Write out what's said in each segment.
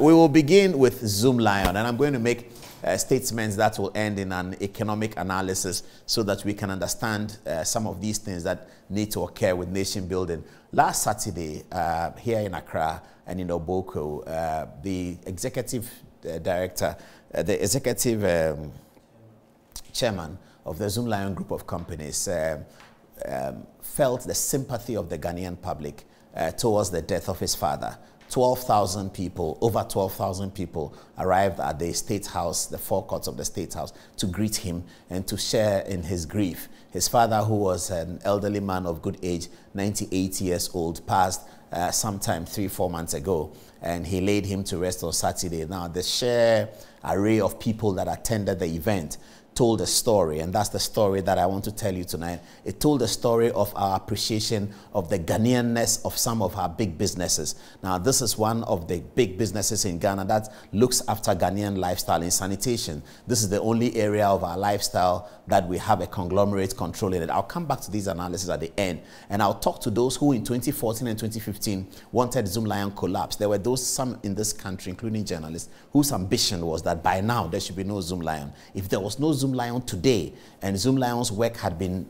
we will begin with Zoom Lion, and I'm going to make statements that will end in an economic analysis so that we can understand some of these things that need to occur with nation building. Last Saturday, here in Accra and in Oboko, the executive director, the executive chairman of the Zoom Lion group of companies felt the sympathy of the Ghanaian public towards the death of his father. 12,000 people, over 12,000 people arrived at the State House, the forecourts of the State House, to greet him and to share in his grief. His father, who was an elderly man of good age, 98 years old, passed sometime 3-4 months ago, and he laid him to rest on Saturday. Now, the sheer array of people that attended the event told a story, and that's the story that I want to tell you tonight. It told a story of our appreciation of the Ghanaianness of some of our big businesses. Now, this is one of the big businesses in Ghana that looks after Ghanaian lifestyle in sanitation. This is the only area of our lifestyle that we have a conglomerate controlling it. I'll come back to these analyses at the end, and I'll talk to those who in 2014 and 2015 wanted Zoom Lion collapse. There were those, some in this country, including journalists, whose ambition was that by now there should be no Zoom Lion. If there was no Zoom Lion today, and Zoom Lion's work had been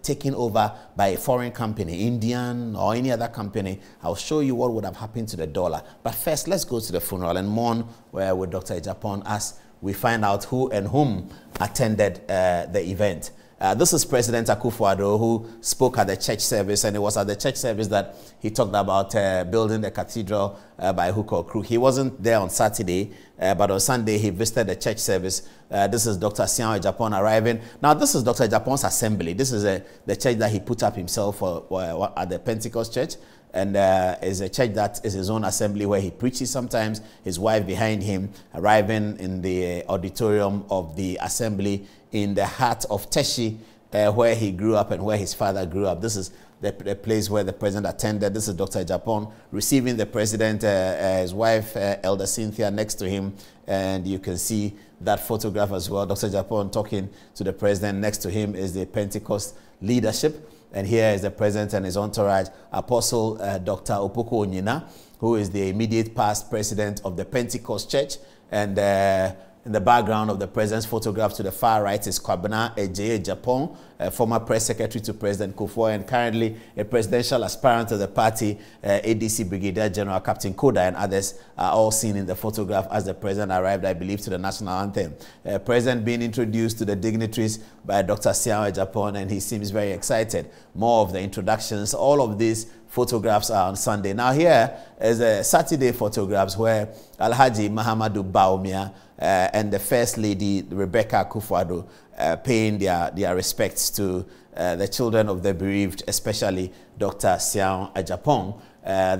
taken over by a foreign company, Indian or any other company, I'll show you what would have happened to the dollar. But first, let's go to the funeral and mourn with Dr. Adjapong as we find out who and whom attended the event. This is President Akufo-Addo, who spoke at the church service, and it was at the church service that he talked about building the cathedral by hook or crook. He wasn't there on Saturday, but on Sunday he visited the church service. This is Dr. Adjapong arriving. Now, this is Dr. Adjapong's assembly. This is the church that he put up himself at the Pentecost church. And is a church that is his own assembly where he preaches sometimes, his wife behind him, arriving in the auditorium of the assembly in the heart of Teshi, where he grew up and where his father grew up. This is the place where the president attended. This is Dr. Adjapong receiving the president, his wife, Elder Cynthia, next to him. And you can see that photograph as well. Dr. Adjapong talking to the president. Next to him is the Pentecost leadership. And here is the president and his entourage, Apostle Dr. Opoku Onyina, who is the immediate past president of the Pentecost Church. And in the background of the president's photograph to the far right is Kwabena Adjapong, former press secretary to President Kufuor, and currently a presidential aspirant of the party, ADC Brigadier General Captain Koda, and others are all seen in the photograph as the president arrived, I believe, to the national anthem. President being introduced to the dignitaries by Dr. Adjapong, and he seems very excited. More of the introductions, all of these photographs are on Sunday. Now, here is a Saturday photographs where Alhaji Mahama BAWUMIA and the First Lady, Rebecca Akufo-Addo, paying their respects to the children of the bereaved, especially Dr. Adjapong.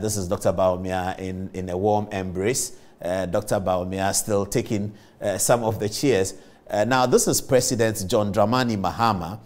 This is Dr. BAWUMIA in a warm embrace. Dr. BAWUMIA still taking some of the cheers. Now, this is President John Dramani Mahama,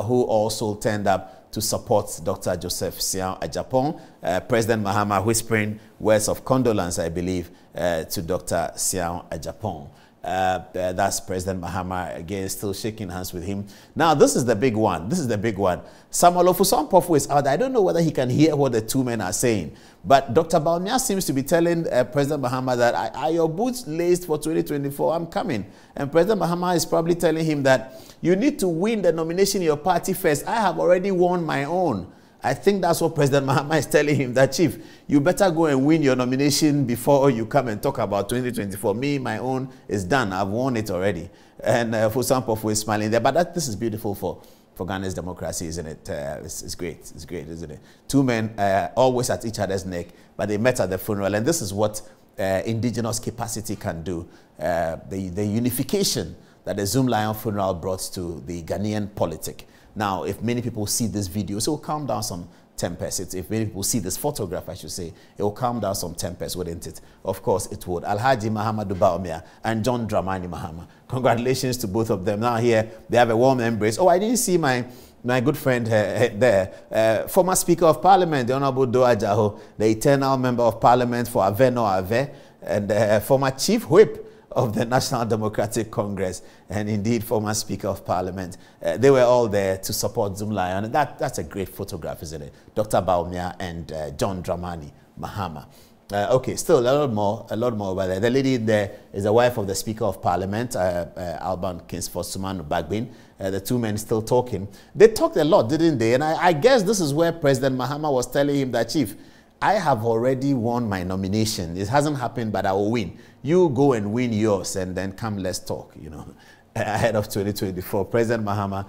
who also turned up to support Dr. Joseph Adjapong. President Mahama whispering words of condolence, I believe, to Dr. Adjapong. That's President Mahama again, still shaking hands with him. Now, this is the big one. This is the big one. Samuel Ofusan-Pofu is out. I don't know whether he can hear what the two men are saying, but Dr. BAWUMIA seems to be telling President Mahama that, are your boots laced for 2024? I'm coming. And President Mahama is probably telling him that you need to win the nomination in your party first. I have already won my own. I think that's what President Mahama is telling him, that, Chief, you better go and win your nomination before you come and talk about 2024. Me, my own is done. I've won it already. And Ofusan-Pofu is smiling there. But this is beautiful for Ghana's democracy, isn't it? It's great. It's great, isn't it? Two men always at each other's neck, but they met at the funeral. And this is what indigenous capacity can do. The unification that the Zoom Lion funeral brought to the Ghanaian politic. Now, if many people see this video, so it will calm down some tempers. If many people see this photograph, I should say, it will calm down some tempers, wouldn't it? Of course, it would. Alhaji Mahama BAWUMIA and John Dramani Mahama. Congratulations to both of them. Now here, they have a warm embrace. Oh, I didn't see my good friend there. Former Speaker of Parliament, the Honorable Do Ajaho, the eternal Member of Parliament for Aveno Ave, and former Chief Whip of the National Democratic Congress, and indeed former Speaker of Parliament. They were all there to support Zoom Lion. And that's a great photograph, isn't it? Dr. BAWUMIA and John Dramani Mahama. Okay, still a lot more over there. The lady there is the wife of the Speaker of Parliament, Alban Kingsford Sumanu Bagbin. The two men still talking. They talked a lot, didn't they? And I guess this is where President Mahama was telling him that, Chief, I have already won my nomination. It hasn't happened, but I will win. You go and win yours, and then come, let's talk, you know. Ahead of 2024, President Mahama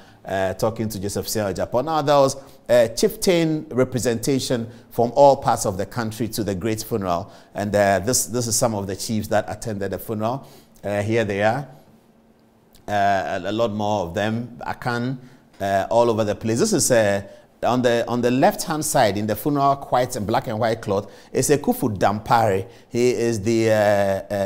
talking to Joseph Sian Adjapong. Now, there was chieftain representation from all parts of the country to the great funeral. And this is some of the chiefs that attended the funeral. Here they are. A lot more of them. Akan, all over the place. This is on the left-hand side in the funeral, white and black and white cloth, is Kufu Dampare. He is the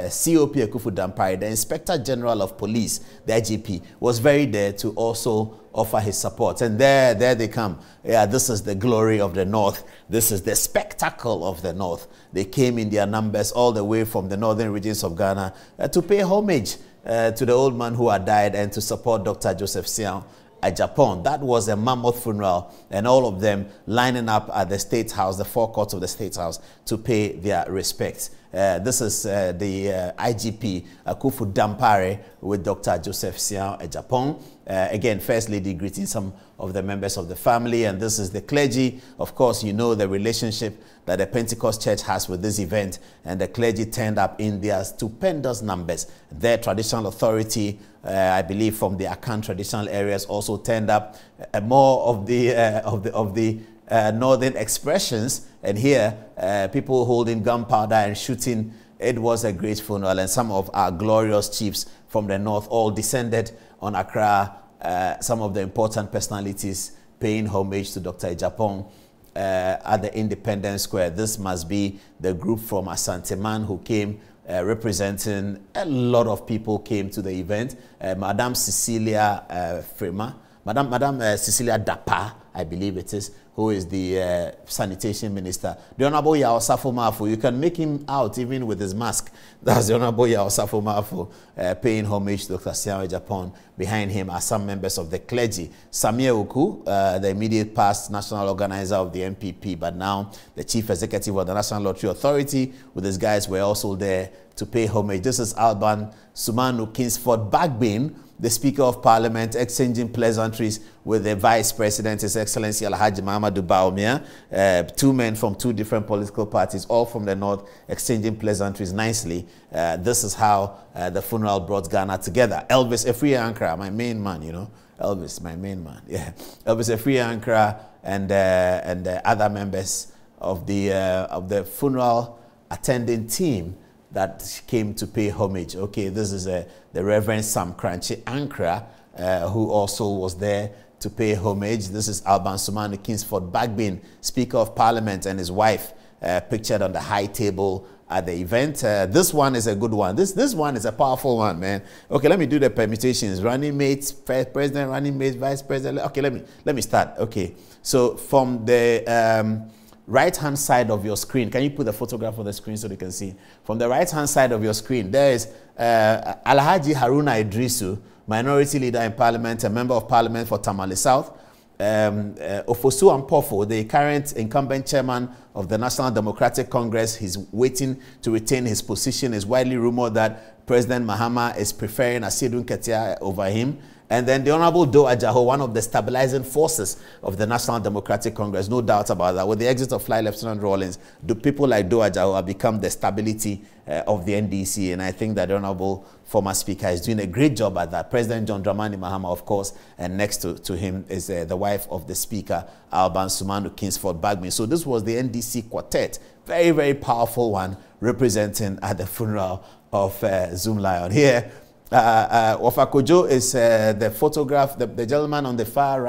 COP Kufu Dampare, the Inspector General of Police, the IGP, was very there to also offer his support. And there they come. Yeah, this is the glory of the North. This is the spectacle of the North. They came in their numbers all the way from the northern regions of Ghana to pay homage to the old man who had died and to support Dr. Joseph Sian Adjapong. That was a mammoth funeral, and all of them lining up at the State House, the forecourt of the State House, to pay their respects. This is the IGP Kufu Dampare with Dr. Joseph Sian Adjapong. Again, First Lady greeting some of the members of the family, and this is the clergy. Of course, you know the relationship that the Pentecost Church has with this event, and the clergy turned up in their stupendous numbers. Their traditional authority, I believe from the Akan traditional areas, also turned up. More of the northern expressions, and here people holding gunpowder and shooting. It was a great funeral, and some of our glorious chiefs from the north all descended on Accra. Some of the important personalities paying homage to Dr. Adjapong at the Independence Square. This must be the group from Asante who came representing. A lot of people came to the event. Madam Cecilia Frema, Madam Cecilia Dapa, I believe it is, who is the sanitation minister. The Honorable Yao Safo Mafu, you can make him out even with his mask. That's the Honorable Yao Safo Mafu paying homage to Dr. Sian Adjapong. Behind him are some members of the clergy. Samia Uku, the immediate past national organizer of the MPP, but now the chief executive of the National Lottery Authority, with his guys, were also there to pay homage. This is Alban Sumanu Kingsford Bagbin, the Speaker of Parliament, exchanging pleasantries with the Vice President, His Excellency Alhaji Mahama BAWUMIA. Two men from two different political parties, all from the North, exchanging pleasantries nicely. This is how the funeral brought Ghana together. Elvis Efriankra, my main man, you know. Elvis, my main man, yeah. Elvis Efriankra and other members of the funeral attending team that came to pay homage. Okay, this is the Reverend Sam Crunchy Ankra, who also was there to pay homage. This is Alban Sumanu Kingsford Bagbin, Speaker of Parliament, and his wife pictured on the high table at the event. This one is a good one. This one is a powerful one, man. Okay, let me do the permutations. Running mates, president, running mates, vice president. Okay, let me start. Okay, so from the right-hand side of your screen, can you put the photograph on the screen so they can see? From the right-hand side of your screen, there is Alhaji Haruna Idrisu, Minority Leader in Parliament, a Member of Parliament for Tamale South. Ofosu Ampofo, the current incumbent chairman of the National Democratic Congress, he's waiting to retain his position. It's widely rumored that President Mahama is preferring Aseidu Nketiah over him. And then the Honorable Do Ajaho, one of the stabilizing forces of the National Democratic Congress, no doubt about that. With the exit of Flight Lieutenant Rawlings, do people like Do Ajaho have become the stability of the NDC? And I think that the Honorable former Speaker is doing a great job at that. President John Dramani Mahama, of course, and next to him is the wife of the Speaker, Alban Sumanu Kingsford Bagbin. So this was the NDC quartet, very, very powerful one, representing at the funeral of Zoom Lion. Here, Wafakojo is the photograph, the gentleman on the far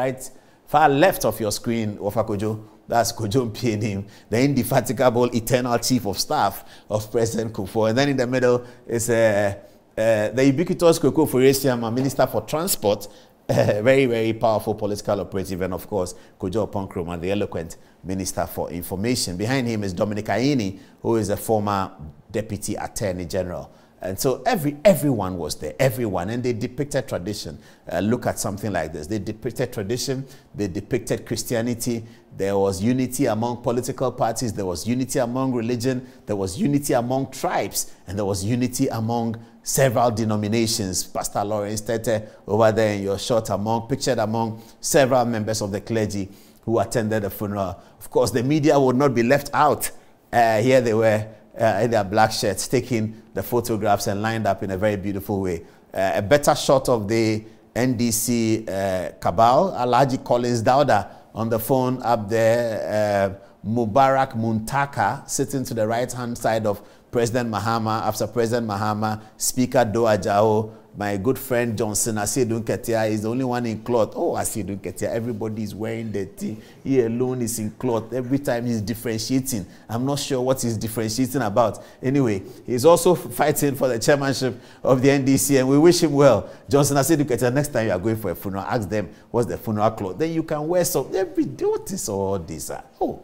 left of your screen, Wafakojo. That's Kojo Mpienim, the indefatigable eternal chief of staff of President Kufuor. And then in the middle is the ubiquitous Koko Foresiam, Minister for Transport, very, very powerful political operative, and of course, Kojo Oponkroma, the eloquent Minister for Information. Behind him is Dominic Aini, who is a former Deputy Attorney General. And so everyone was there, everyone, and they depicted tradition. Look at something like this. They depicted tradition, they depicted Christianity. There was unity among political parties, there was unity among religion, there was unity among tribes, and there was unity among several denominations. Pastor Lawrence Tete over there in your shot pictured among several members of the clergy who attended the funeral. Of course, the media would not be left out. Here they were in their black shirts, taking the photographs and lined up in a very beautiful way. A better shot of the NDC cabal, Alhaji Collins Dauda on the phone up there, Mubarak Muntaka sitting to the right-hand side of President Mahama. After President Mahama, Speaker Do Ajao, my good friend Johnson, Aseidu Nketiah is the only one in cloth. Oh, Aseidu Nketiah, everybody is wearing the tea. He alone is in cloth. Every time he's differentiating. I'm not sure what he's differentiating about. Anyway, he's also fighting for the chairmanship of the NDC, and we wish him well. Johnson, Aseidu Nketiah, next time you are going for a funeral, ask them what's the funeral cloth. Then you can wear some. Every day, what is all this? Oh,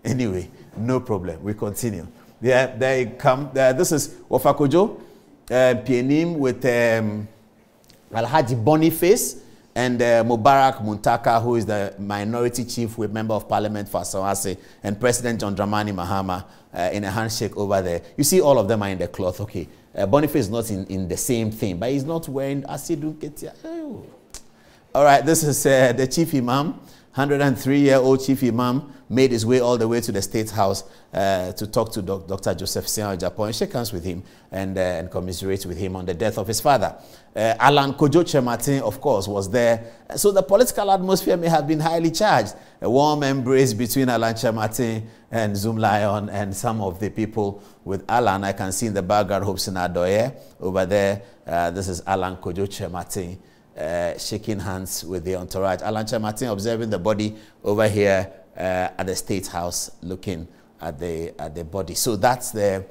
anyway, no problem. We continue. Yeah, they come. This is Wafakojo. Pienim with Alhaji Boniface and Mubarak Muntaka, who is the minority chief with member of parliament for Asawase, and President John Dramani Mahama in a handshake over there. You see all of them are in the cloth. Okay, Boniface is not in the same thing, but he's not wearing Aseidu Nketiah. Oh. All right, this is the chief imam. 103-year-old chief imam made his way all the way to the State House to talk to Dr. Joseph Sian Adjapong and shake hands with him and commiserate with him on the death of his father. Alan Kojo Martin, of course, was there. So the political atmosphere may have been highly charged. A warm embrace between Alan Martin and Zoom Lion and some of the people with Alan. I can see in the background Hobson Adoye over there. This is Alan Kojo Martin. Shaking hands with the entourage. Alan Martin observing the body over here at the State House, looking at the body. So that's the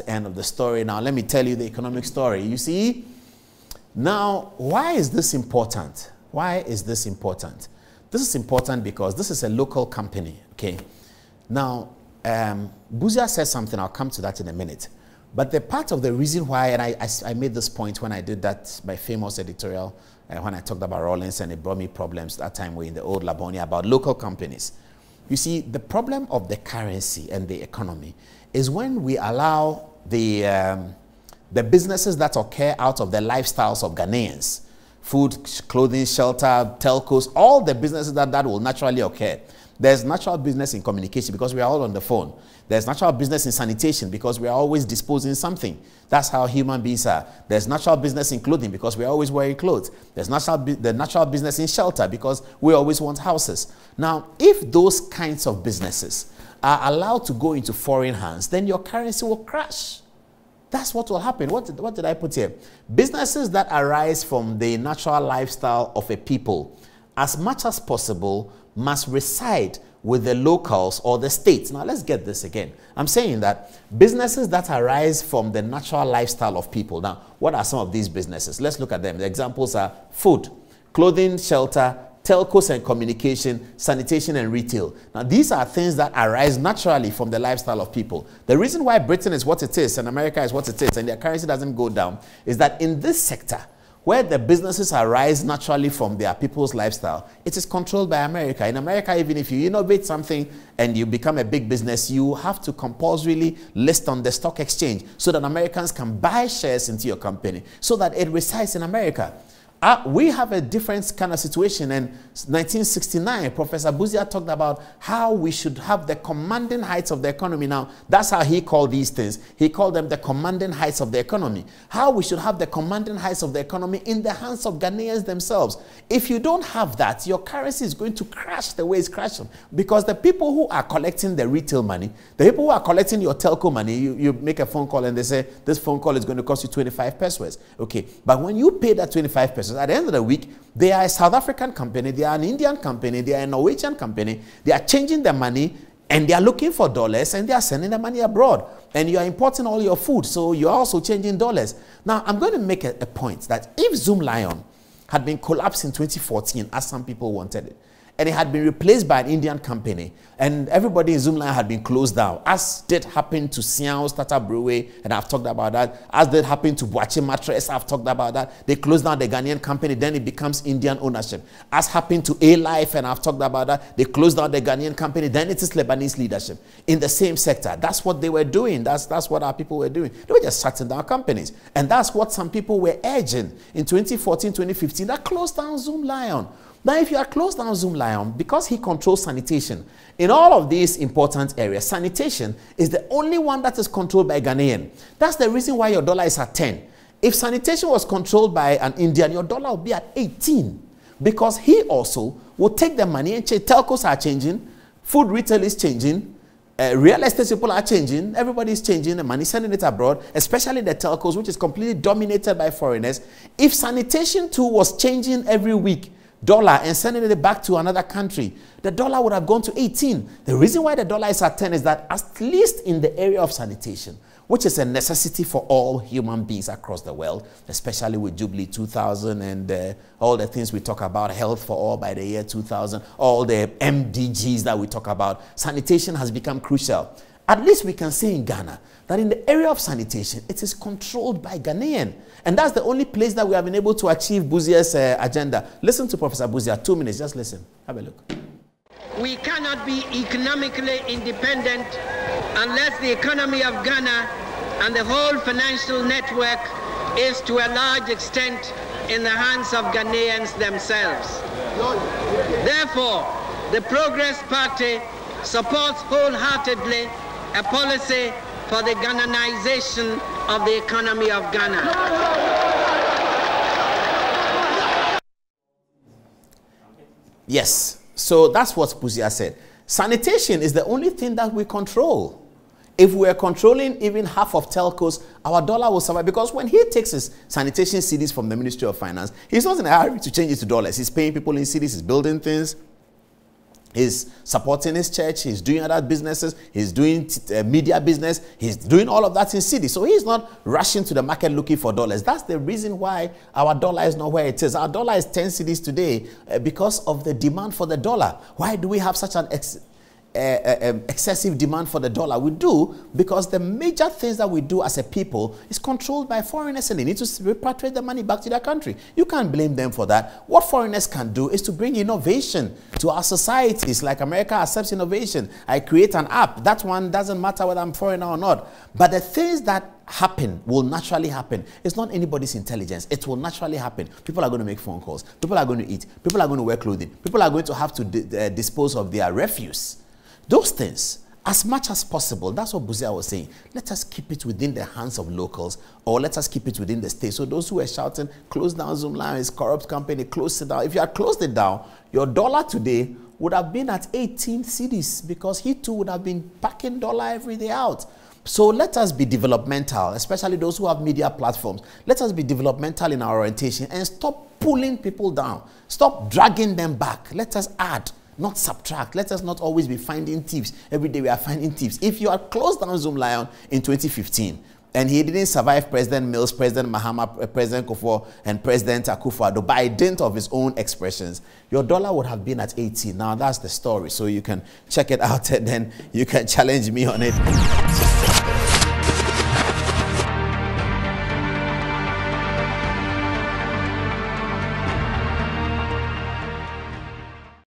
end of the story. Now let me tell you the economic story. You see, now why is this important? Why is this important? This is important because this is a local company. Okay. Now Buzia said something. I'll come to that in a minute. But the part of the reason why, and I made this point when I did that, my famous editorial, when I talked about Rawlings, and it brought me problems that time we in the old Labonia about local companies. You see, the problem of the currency and the economy is when we allow the businesses that occur out of the lifestyles of Ghanaians, food, clothing, shelter, telcos, all the businesses that will naturally occur. There's natural business in communication because we are all on the phone. There's natural business in sanitation because we are always disposing something. That's how human beings are. There's natural business in clothing because we're always wearing clothes. There's the natural business in shelter because we always want houses. Now, if those kinds of businesses are allowed to go into foreign hands, then your currency will crash. That's what will happen. What did I put here? Businesses that arise from the natural lifestyle of a people, as much as possible, must reside with the locals or the states. Now let's get this again. I'm saying that businesses that arise from the natural lifestyle of people. Now, what are some of these businesses? Let's look at them. The examples are food, clothing, shelter, telcos and communication, sanitation and retail. Now, these are things that arise naturally from the lifestyle of people. The reason why Britain is what it is and America is what it is and their currency doesn't go down is that in this sector, where the businesses arise naturally from their people's lifestyle, it is controlled by America. In America, even if you innovate something and you become a big business, you have to compulsorily list on the stock exchange so that Americans can buy shares into your company so that it resides in America. We have a different kind of situation. In 1969, Professor Buzia talked about how we should have the commanding heights of the economy. Now, that's how he called these things. He called them the commanding heights of the economy. How we should have the commanding heights of the economy in the hands of Ghanaians themselves. If you don't have that, your currency is going to crash the way it's crashing. Because the people who are collecting the retail money, the people who are collecting your telco money, you make a phone call and they say, this phone call is going to cost you 25 pesos. Okay, but when you pay that 25 pesos, at the end of the week, they are a South African company, they are an Indian company, they are a Norwegian company, they are changing their money and they are looking for dollars and they are sending the money abroad. And you are importing all your food, so you are also changing dollars. Now, I'm going to make a point that if Zoom Lion had been collapsed in 2014, as some people wanted it, and it had been replaced by an Indian company, and everybody in Zoom Lion had been closed down, as did happen to Siao's Tata Brewery, and I've talked about that, as did happen to BAWUMIA Mattress, I've talked about that. They closed down the Ghanaian company, then it becomes Indian ownership. As happened to A-Life, and I've talked about that, they closed down the Ghanaian company, then it is Lebanese leadership in the same sector. That's what they were doing. That's what our people were doing. They were just shutting down companies, and that's what some people were urging in 2014, 2015, that closed down Zoom Lion. Now, if you are closed down Zoom Lion, because he controls sanitation, in all of these important areas, sanitation is the only one that is controlled by Ghanaian. That's the reason why your dollar is at 10. If sanitation was controlled by an Indian, your dollar would be at 18. Because he also will take the money and change. Telcos are changing, food retail is changing, real estate people are changing, everybody is changing, the money sending it abroad, especially the telcos, which is completely dominated by foreigners. If sanitation too was changing every week, dollar, and sending it back to another country, the dollar would have gone to 18. The reason why the dollar is at 10 is that at least in the area of sanitation, which is a necessity for all human beings across the world, especially with Jubilee 2000 and all the things we talk about, health for all by the year 2000, all the MDGs that we talk about, sanitation has become crucial. At least we can say in Ghana that in the area of sanitation, it is controlled by Ghanaian. And that's the only place that we have been able to achieve Buzia's agenda. Listen to Professor Buzia, 2 minutes, just listen. Have a look. We cannot be economically independent unless the economy of Ghana and the whole financial network is to a large extent in the hands of Ghanaians themselves. Therefore, the Progress Party supports wholeheartedly a policy for the Ghananization of the economy of Ghana. Yes, so that's what Buzia said. Sanitation is the only thing that we control. If we are controlling even half of telcos, our dollar will survive. Because when he takes his sanitation cedis from the Ministry of Finance, he's not in a hurry to change it to dollars. He's paying people in cedis, he's building things, he's supporting his church, he's doing other businesses, he's doing media business, he's doing all of that in cedis. So he's not rushing to the market looking for dollars. That's the reason why our dollar is not where it is. Our dollar is 10 cedis today because of the demand for the dollar. Why do we have such an excessive demand for the dollar? We do because the major things that we do as a people is controlled by foreigners, and they need to repatriate the money back to their country. You can't blame them for that. What foreigners can do is to bring innovation to our societies. Like America accepts innovation. I create an app. That one doesn't matter whether I'm foreigner or not. But the things that happen will naturally happen. It's not anybody's intelligence. It will naturally happen. People are going to make phone calls. People are going to eat. People are going to wear clothing. People are going to have to dispose of their refuse. Those things, as much as possible, that's what Buzia was saying. Let us keep it within the hands of locals, or let us keep it within the state. So those who are shouting, close down Zoom Lion, it's corrupt company, close it down. If you had closed it down, your dollar today would have been at 18 cedis, because he too would have been packing dollar every day out. So let us be developmental, especially those who have media platforms. Let us be developmental in our orientation and stop pulling people down. Stop dragging them back. Let us add, not subtract. Let us not always be finding thieves. Every day we are finding thieves. If you are closed down Zoom Lion in 2015 and he didn't survive President Mills, President Mahama, President Kufuor, and President Akufo-Addo by dint of his own expressions, your dollar would have been at 80. Now that's the story. So you can check it out and then you can challenge me on it.